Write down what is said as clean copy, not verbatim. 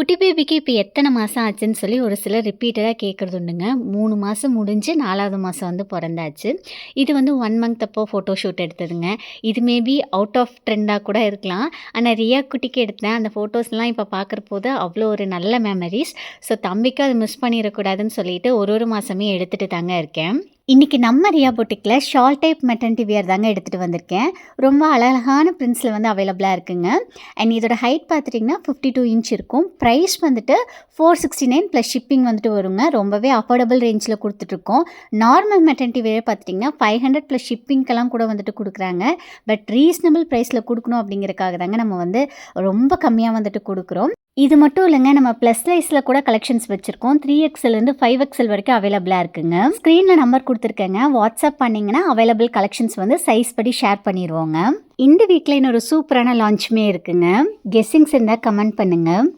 குட்டி பேபிக்கு இப்போ எத்தனை மாதம் ஆச்சுன்னு சொல்லி ஒரு சிலர் ரிப்பீட்டடாக கேட்குறது உண்டுங்க. 3 மாதம் முடிஞ்சு 4வது மாதம் வந்து பொறந்தாச்சு. இது வந்து 1 மந்த் அப்போ ஃபோட்டோ ஷூட் எடுத்ததுங்க. இது மேபி அவுட் ஆஃப் ட்ரெண்டாக கூட இருக்கலாம். ஆனால் ரியா குட்டிக்கு எடுத்தேன் அந்த ஃபோட்டோஸ்லாம் இப்போ பார்க்குறபோது அவ்வளோ ஒரு நல்ல மெமரிஸ். ஸோ தம்பிக்கு அது மிஸ் பண்ணிடக்கூடாதுன்னு சொல்லிட்டு ஒரு மாதமே எடுத்துகிட்டு தாங்க இருக்கேன். இன்றைக்கி நம்ம ரியா பொட்டிக்கில் ஷால் டைப் மெட்டர்னிட்டி வியர் தாங்க எடுத்துகிட்டு வந்திருக்கேன். ரொம்ப அழகான பிரிண்ட்ஸில் வந்து அவைலபிளாக இருக்குங்க. அண்ட் இதோட ஹைட் பார்த்துட்டிங்கன்னா 52 இன்ச் இருக்கும். ப்ரைஸ் வந்துட்டு 469 ப்ளஸ் ஷிப்பிங் வந்துட்டு வருங்க. ரொம்பவே அஃபோர்டபுள் ரேஞ்சில் கொடுத்துட்ருக்கோம். நார்மல் மெட்டர்னிட்டி வியர் பார்த்துட்டிங்கன்னா 500 ப்ளஸ் ஷிப்பிங்க்கெல்லாம் கூட வந்துட்டு கொடுக்குறாங்க. பட் ரீசனபிள் ப்ரைஸில் கொடுக்கணும் அப்படிங்கிறக்காக தாங்க நம்ம வந்து ரொம்ப கம்மியாக வந்துட்டு கொடுக்குறோம். இது மட்டும் இல்லைங்க, நம்ம ப்ளஸ் சைஸில் கூட கலெக்ஷன்ஸ் வச்சுருக்கோம். 3XL - 5XL வரைக்கும் அவைலபிளாக இருக்குங்க. ஸ்க்ரீனில் நம்பர் கொடுத்துருக்கேங்க. வாட்ஸ்அப் பண்ணிங்கன்னா அவைலபிள் கலெக்ஷன்ஸ் வந்து சைஸ் படி ஷேர் பண்ணிடுவோங்க. இந்த வீக்கில் இன்னொரு சூப்பரான லான்ச்சுமே இருக்குங்க. கெஸ்ஸிங்ஸ் இருந்தால் கமெண்ட் பண்ணுங்கள்.